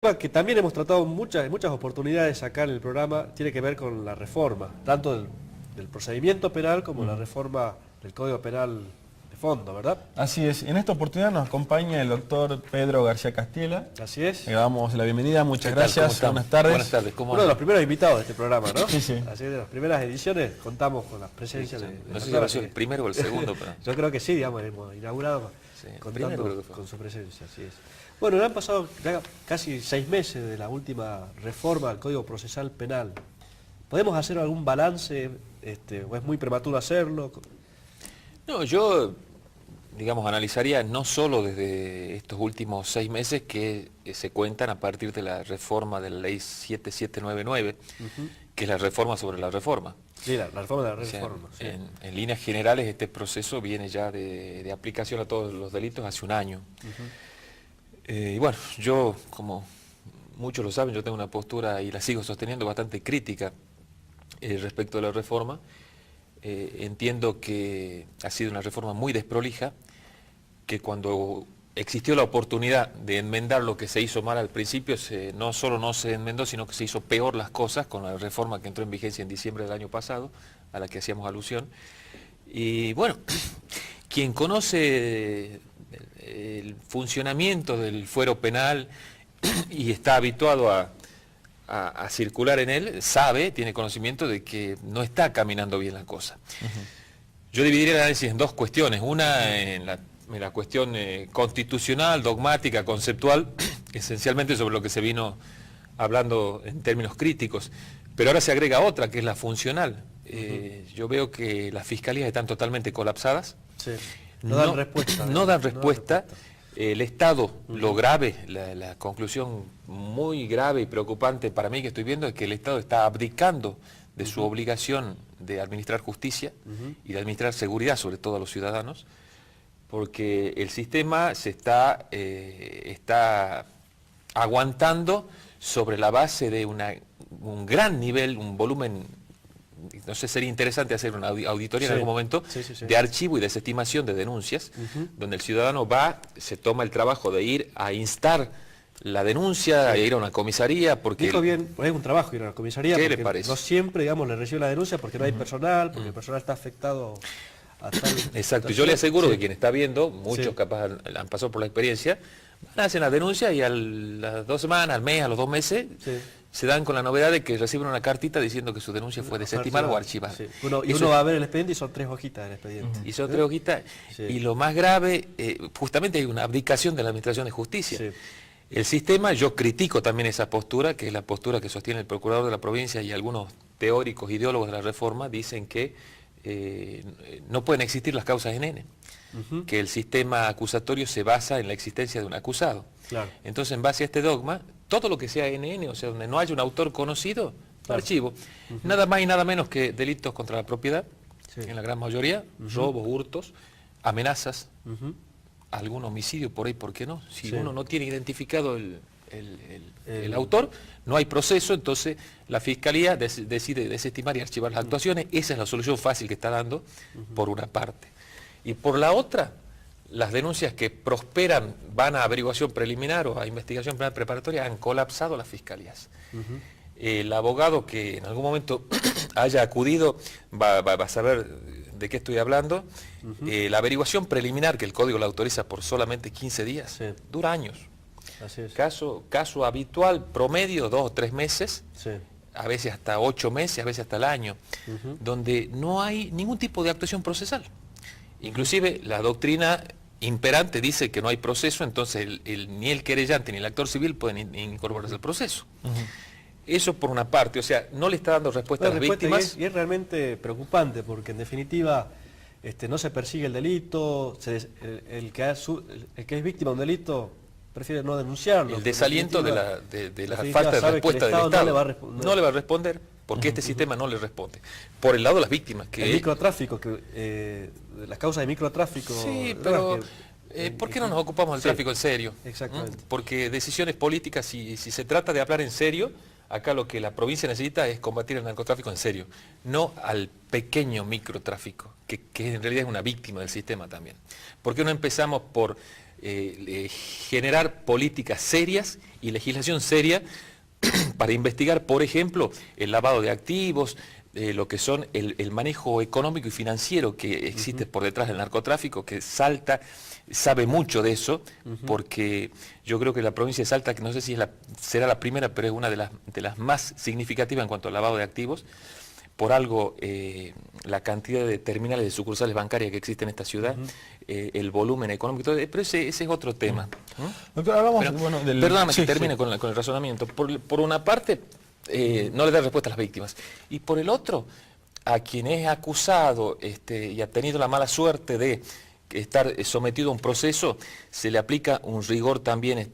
Que también hemos tratado en muchas oportunidades acá en el programa, tiene que ver con la reforma, tanto del procedimiento penal como la reforma del Código Penal de fondo, ¿verdad? Así es. En esta oportunidad nos acompaña el doctor Pedro García Castiela. Así es. Le damos la bienvenida, muchas gracias. ¿Cómo Buenas tardes. Buenas tardes, ¿cómo Uno de andan? los primeros invitados de este programa, ¿no? Sí, sí. Así que de las primeras ediciones contamos con la presencia de No sé si personas habrá sido que- el primero o el segundo, pero... Yo creo que sí, digamos, hemos inaugurado Sí, el contando primero creo que fue. con su presencia, así es. Bueno, ya han pasado ya casi 6 meses de la última reforma del Código Procesal Penal. ¿Podemos hacer algún balance, o es muy prematuro hacerlo? No, yo, digamos, analizaría no solo desde estos últimos 6 meses que se cuentan a partir de la reforma de la ley 7799, que es la reforma sobre la reforma. Sí, la reforma de la O sea, reforma. Sí. en líneas generales este proceso viene ya de aplicación a todos los delitos hace un año. Y bueno, yo, como muchos lo saben, yo tengo una postura, y la sigo sosteniendo, bastante crítica respecto de la reforma. Entiendo que ha sido una reforma muy desprolija, que cuando existió la oportunidad de enmendar lo que se hizo mal al principio, no solo no se enmendó, sino que se hizo peor las cosas con la reforma que entró en vigencia en diciembre del año pasado, a la que hacíamos alusión. Y bueno, quien conoce el funcionamiento del fuero penal y está habituado a circular en él, sabe, tiene conocimiento de que no está caminando bien la cosa. Yo dividiría el análisis en dos cuestiones, una en la cuestión constitucional, dogmática, conceptual, esencialmente sobre lo que se vino hablando en términos críticos, pero ahora se agrega otra, que es la funcional. Yo veo que las fiscalías están totalmente colapsadas. Sí. No dan respuesta. No dan respuesta. El Estado, lo grave, la conclusión muy grave y preocupante para mí que estoy viendo es que el Estado está abdicando de su obligación de administrar justicia y de administrar seguridad, sobre todo a los ciudadanos, porque el sistema se está aguantando sobre la base de un gran nivel, un volumen. No sé, sería interesante hacer una auditoría en algún momento de archivo y desestimación de denuncias, donde el ciudadano va, se toma el trabajo de ir a instar la denuncia, a ir a una comisaría, porque... Dijo bien, es un trabajo ir a la comisaría, ¿Qué porque le parece? no siempre, digamos, le recibe la denuncia porque no hay personal, porque el personal está afectado a tal... Exacto, y yo le aseguro Sí. que quien está viendo, muchos capaz han pasado por la experiencia, van a hacer la denuncia y a las 2 semanas, al mes, a los 2 meses... Sí. Se dan con la novedad de que reciben una cartita diciendo que su denuncia fue desestimada o archivada. Sí. Uno va a ver el expediente y son 3 hojitas del expediente. Y son 3 hojitas. Sí. Y lo más grave, justamente hay una abdicación de la Administración de Justicia. Sí. El sistema, yo critico también esa postura, que es la postura que sostiene el Procurador de la Provincia y algunos teóricos, ideólogos de la reforma, dicen que no pueden existir las causas en N, que el sistema acusatorio se basa en la existencia de un acusado. Claro. Entonces, en base a este dogma, todo lo que sea NN, o sea, donde no haya un autor conocido, archivo. Nada más y nada menos que delitos contra la propiedad, en la gran mayoría, robos, hurtos, amenazas, algún homicidio por ahí, ¿por qué no? Si uno no tiene identificado el autor, no hay proceso, entonces la Fiscalía decide desestimar y archivar las actuaciones. Esa es la solución fácil que está dando, por una parte. Y por la otra, las denuncias que prosperan van a averiguación preliminar o a investigación penal preparatoria, han colapsado las fiscalías. El abogado que en algún momento haya acudido va a saber de qué estoy hablando. La averiguación preliminar, que el código la autoriza por solamente 15 días, dura años. Así es. Caso habitual, promedio, 2 o 3 meses, Sí. a veces hasta 8 meses, a veces hasta el año, donde no hay ningún tipo de actuación procesal. Inclusive la doctrina imperante dice que no hay proceso, entonces ni el querellante ni el actor civil pueden incorporarse al proceso. Eso por una parte, o sea, no le está dando respuesta a las víctimas. Y es realmente preocupante porque en definitiva no se persigue el delito, el que es víctima de un delito prefiere no denunciarlo. El desaliento de la definitiva falta de sabe respuesta que el del Estado. no le va a responder. No le va a responder porque este sistema no le responde. Por el lado de las víctimas. Que el microtráfico, las causas de microtráfico... Sí, pero ¿por qué no nos ocupamos del tráfico en serio? Exactamente. Porque decisiones políticas, si se trata de hablar en serio, acá lo que la provincia necesita es combatir el narcotráfico en serio, no al pequeño microtráfico, que en realidad es una víctima del sistema también. ¿Por qué no empezamos por generar políticas serias y legislación seria para investigar, por ejemplo, el lavado de activos, lo que son el manejo económico y financiero que existe por detrás del narcotráfico, que Salta sabe mucho de eso, porque yo creo que la provincia de Salta, que no sé si será la primera, pero es una de las más significativas en cuanto al lavado de activos. Por algo, la cantidad de terminales de sucursales bancarias que existen en esta ciudad, el volumen económico, todo, pero ese es otro tema. Doctor, hablamos, Perdóname que termine con el razonamiento. Por una parte, no le da respuesta a las víctimas. Y por el otro, a quien es acusado y ha tenido la mala suerte de estar sometido a un proceso, se le aplica un rigor también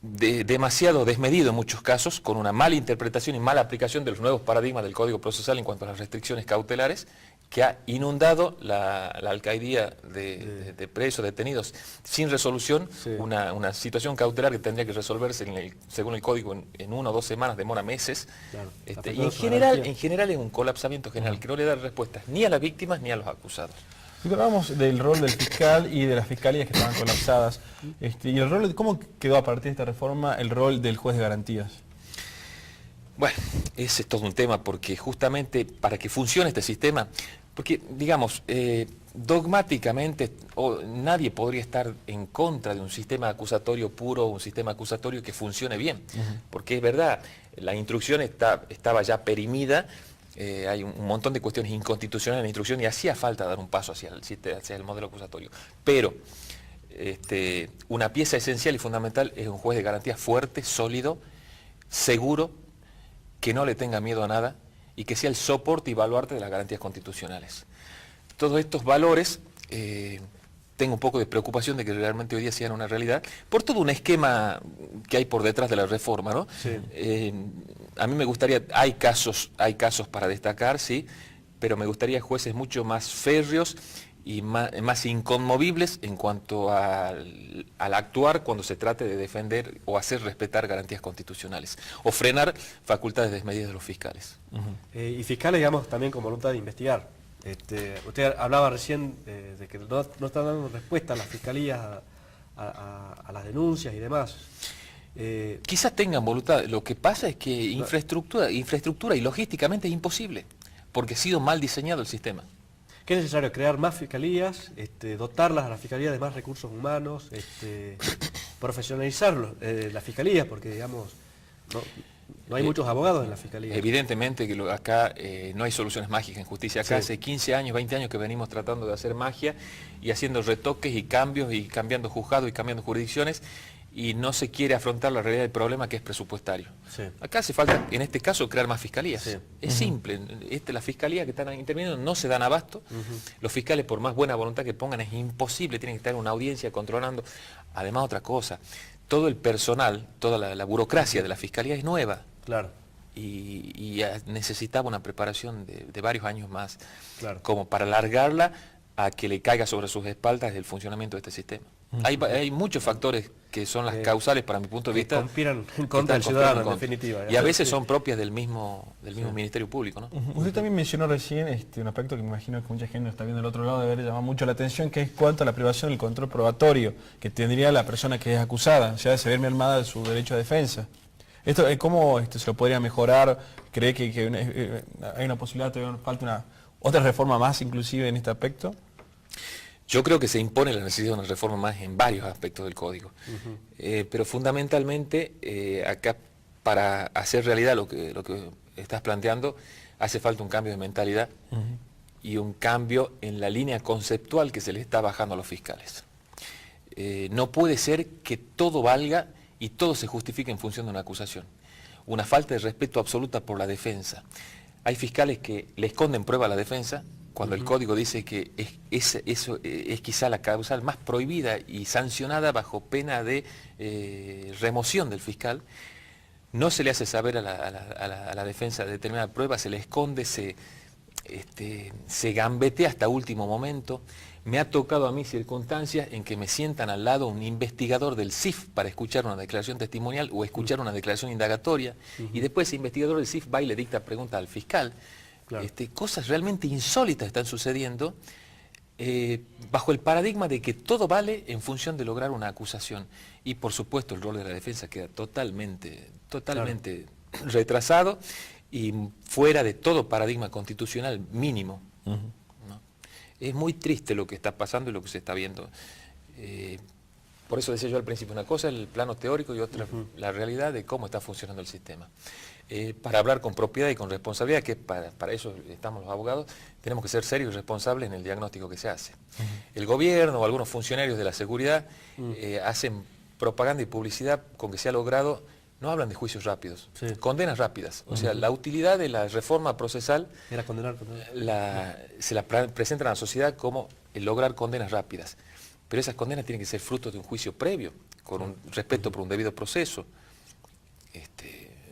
demasiado desmedido en muchos casos, con una mala interpretación y mala aplicación de los nuevos paradigmas del Código Procesal en cuanto a las restricciones cautelares, que ha inundado la alcaidía de presos, detenidos, sin resolución, una situación cautelar que tendría que resolverse según el Código en 1 o 2 semanas, demora meses, Claro, y en general es un colapsamiento general que no le da respuestas ni a las víctimas ni a los acusados. Hablamos del rol del fiscal y de las fiscalías que estaban colapsadas. Y el rol, ¿cómo quedó a partir de esta reforma el rol del juez de garantías? Bueno, ese es todo un tema, porque justamente para que funcione este sistema, porque digamos, dogmáticamente nadie podría estar en contra de un sistema acusatorio puro, un sistema acusatorio que funcione bien, porque es verdad, la instrucción estaba ya perimida. Hay un montón de cuestiones inconstitucionales en la instrucción y hacía falta dar un paso hacia el modelo acusatorio. Pero una pieza esencial y fundamental es un juez de garantías fuerte, sólido, seguro, que no le tenga miedo a nada y que sea el soporte y baluarte de las garantías constitucionales. Todos estos valores, tengo un poco de preocupación de que realmente hoy día sean una realidad, por todo un esquema que hay por detrás de la reforma, ¿no? Sí. A mí me gustaría, hay casos para destacar, sí, pero me gustaría jueces mucho más férreos y más inconmovibles en cuanto al actuar cuando se trate de defender o hacer respetar garantías constitucionales, o frenar facultades desmedidas de los fiscales. Y fiscales, digamos, también con voluntad de investigar. Usted hablaba recién de que no están dando respuesta a las fiscalías a las denuncias y demás. Quizás tengan voluntad, lo que pasa es que infraestructura y logísticamente es imposible, porque ha sido mal diseñado el sistema. ¿Qué es necesario? Crear más fiscalías, dotarlas a las fiscalías de más recursos humanos, profesionalizar las fiscalías, porque digamos, no hay muchos abogados en la fiscalía. Evidentemente que acá no hay soluciones mágicas en justicia. Acá hace 15 años, 20 años que venimos tratando de hacer magia y haciendo retoques y cambios y cambiando juzgados y cambiando jurisdicciones, y no se quiere afrontar la realidad del problema, que es presupuestario. Sí. Acá hace falta, en este caso, crear más fiscalías. Sí. Es simple. Las fiscalías que están interviniendo no se dan abasto. Los fiscales, por más buena voluntad que pongan, es imposible. Tienen que estar en una audiencia controlando. Además, otra cosa, todo el personal, toda la burocracia de la fiscalía es nueva. Claro. Y necesitaba una preparación de varios años más, como para alargarla a que le caiga sobre sus espaldas el funcionamiento de este sistema. Hay muchos factores que son las causales, para mi punto de vista, conspiran en contra del ciudadano, en definitiva. Y a veces son propias del mismo Ministerio Público, ¿no? Usted también mencionó recién un aspecto que me imagino que mucha gente está viendo del otro lado, debería llamar mucho la atención, que es cuanto a la privación del control probatorio que tendría la persona que es acusada, o sea, se ve mermada de su derecho a defensa. Esto, ¿cómo se lo podría mejorar? ¿Cree que hay una posibilidad, todavía falta otra reforma más inclusive en este aspecto? Yo creo que se impone la necesidad de una reforma más en varios aspectos del Código. Pero fundamentalmente, acá, para hacer realidad lo que estás planteando, hace falta un cambio de mentalidad y un cambio en la línea conceptual que se le está bajando a los fiscales. No puede ser que todo valga y todo se justifique en función de una acusación. Una falta de respeto absoluta por la defensa. Hay fiscales que le esconden prueba a la defensa, cuando el Código dice que eso es quizá la causal más prohibida y sancionada bajo pena de remoción del fiscal. No se le hace saber a la defensa de determinada prueba, se le esconde, se gambetea hasta último momento. Me ha tocado a mí circunstancias en que me sientan al lado un investigador del CIF para escuchar una declaración testimonial o escuchar una declaración indagatoria, y después ese investigador del CIF va y le dicta preguntas al fiscal. Cosas realmente insólitas están sucediendo, bajo el paradigma de que todo vale en función de lograr una acusación. Y por supuesto el rol de la defensa queda totalmente retrasado y fuera de todo paradigma constitucional mínimo. ¿No? Es muy triste lo que está pasando y lo que se está viendo. Por eso decía yo al principio, una cosa el plano teórico y otra la realidad de cómo está funcionando el sistema. Para hablar con propiedad y con responsabilidad, que para eso estamos los abogados, tenemos que ser serios y responsables en el diagnóstico que se hace. El gobierno o algunos funcionarios de la seguridad hacen propaganda y publicidad con que se ha logrado, no hablan de juicios rápidos, condenas rápidas. O sea, la utilidad de la reforma procesal Era condenar. se la presentan a la sociedad como el lograr condenas rápidas. Pero esas condenas tienen que ser fruto de un juicio previo, con un respeto por un debido proceso.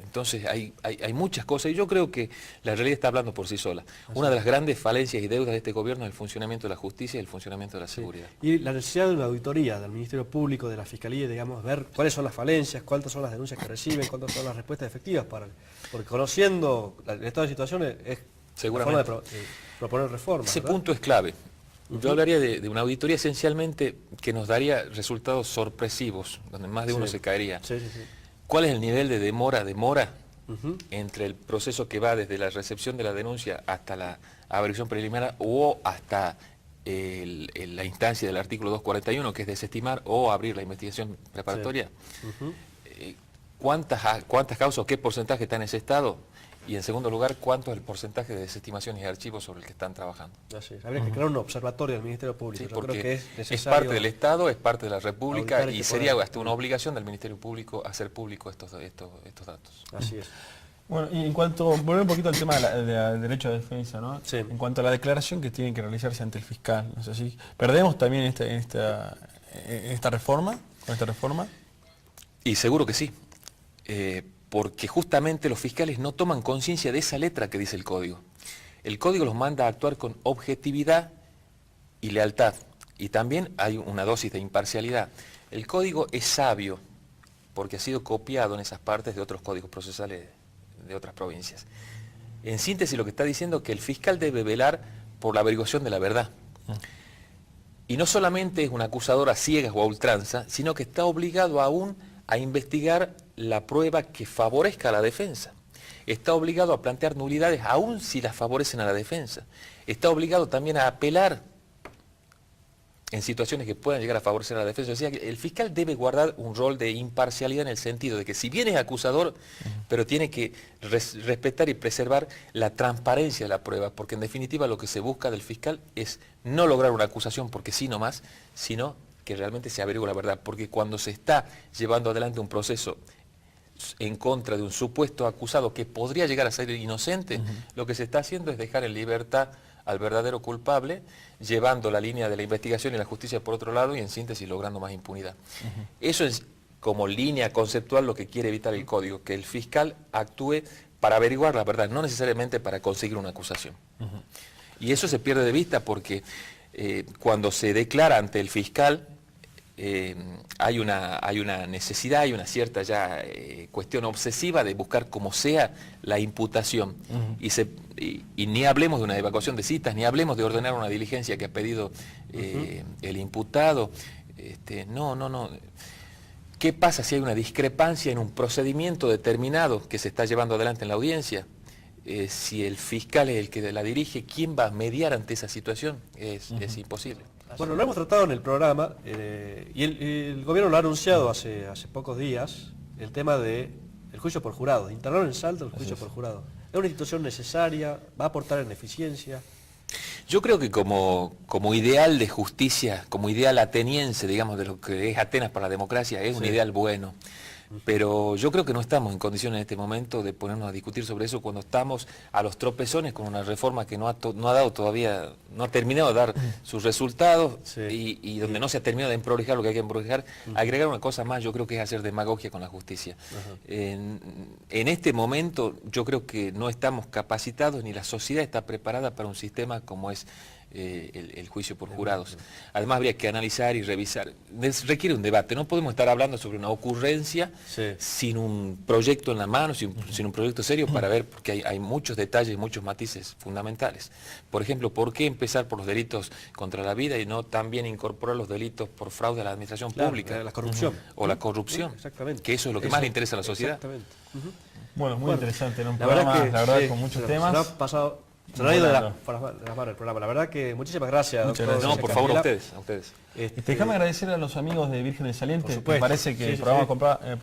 Entonces hay muchas cosas y yo creo que la realidad está hablando por sí sola. Una de las grandes falencias y deudas de este gobierno es el funcionamiento de la justicia y el funcionamiento de la seguridad. Y la necesidad de una auditoría del Ministerio Público, de la Fiscalía, digamos, ver cuáles son las falencias, cuántas son las denuncias que reciben, cuántas son las respuestas efectivas, porque conociendo el estado de situaciones es la forma de proponer reformas. Ese ¿verdad? punto es clave. Yo hablaría de una auditoría esencialmente que nos daría resultados sorpresivos, donde más de uno se caería. ¿Cuál es el nivel de demora entre el proceso que va desde la recepción de la denuncia hasta la averiguación preliminar o hasta la instancia del artículo 241, que es desestimar o abrir la investigación preparatoria? ¿Cuántas causas o qué porcentaje está en ese estado? Y en segundo lugar, ¿cuánto es el porcentaje de desestimaciones y archivos sobre el que están trabajando? Así es. Habría que crear un observatorio del Ministerio Público. Sí, yo porque creo que es es necesario parte del Estado, es parte de la República y sería poder. hasta una obligación del Ministerio Público hacer público estos datos. Así es. Bueno, y en cuanto, volver un poquito al tema del derecho de defensa, ¿no? Sí. En cuanto a la declaración que tiene que realizarse ante el fiscal, no sé si perdemos también en esta reforma, con esta reforma. Y seguro que sí, porque justamente los fiscales no toman conciencia de esa letra que dice el código. El código los manda a actuar con objetividad y lealtad, y también hay una dosis de imparcialidad. El código es sabio, porque ha sido copiado en esas partes de otros códigos procesales de otras provincias. En síntesis, lo que está diciendo es que el fiscal debe velar por la averiguación de la verdad. Y no solamente es un acusador a ciegas o a ultranza, sino que está obligado aún a investigar la prueba que favorezca a la defensa. Está obligado a plantear nulidades aún si las favorecen a la defensa. Está obligado también a apelar en situaciones que puedan llegar a favorecer a la defensa. O sea, que el fiscal debe guardar un rol de imparcialidad en el sentido de que si bien es acusador, pero tiene que respetar y preservar la transparencia de la prueba, porque en definitiva lo que se busca del fiscal es no lograr una acusación porque sí nomás, sino que realmente se averigüe la verdad, porque cuando se está llevando adelante un proceso en contra de un supuesto acusado que podría llegar a ser inocente, lo que se está haciendo es dejar en libertad al verdadero culpable, llevando la línea de la investigación y la justicia por otro lado y en síntesis logrando más impunidad. Eso es como línea conceptual lo que quiere evitar el código, que el fiscal actúe para averiguar la verdad, no necesariamente para conseguir una acusación. Y eso se pierde de vista porque cuando se declara ante el fiscal hay una necesidad, hay una cierta ya cuestión obsesiva de buscar como sea la imputación. Y ni hablemos de una evacuación de citas, ni hablemos de ordenar una diligencia que ha pedido el imputado. No. ¿Qué pasa si hay una discrepancia en un procedimiento determinado que se está llevando adelante en la audiencia? Si el fiscal es el que la dirige, ¿quién va a mediar ante esa situación? Es imposible. Bueno, lo hemos tratado en el programa y el gobierno lo ha anunciado hace pocos días, el tema del juicio por jurado, de internar en Salta el juicio por jurado. ¿Es una institución necesaria? ¿Va a aportar en eficiencia? Yo creo que como ideal de justicia, como ideal ateniense, digamos, de lo que es Atenas para la democracia, es un ideal bueno. Pero yo creo que no estamos en condiciones en este momento de ponernos a discutir sobre eso cuando estamos a los tropezones con una reforma que no ha dado todavía, no ha terminado de dar sus resultados y donde no se ha terminado de emprolijar lo que hay que emprolijar. Agregar una cosa más, yo creo que es hacer demagogia con la justicia. En este momento yo creo que no estamos capacitados ni la sociedad está preparada para un sistema como es el juicio por jurados. Además habría que analizar y revisar. Requiere un debate, no podemos estar hablando sobre una ocurrencia sin un proyecto en la mano, sin un proyecto serio para ver, porque hay muchos detalles, muchos matices fundamentales. Por ejemplo, ¿por qué empezar por los delitos contra la vida y no también incorporar los delitos por fraude a la administración pública? La corrupción. O la corrupción, exactamente. Que eso es lo que más le interesa a la sociedad. Exactamente. Bueno, muy interesante, ¿no? Un la programa, verdad, la verdad, con muchos temas. Se nos ha ido de las manos el programa. La verdad que muchísimas gracias, Muchas doctor. gracias. No, por favor, a ustedes. Déjame agradecer a los amigos de Vírgenes Salientes. Me parece que el sí, programa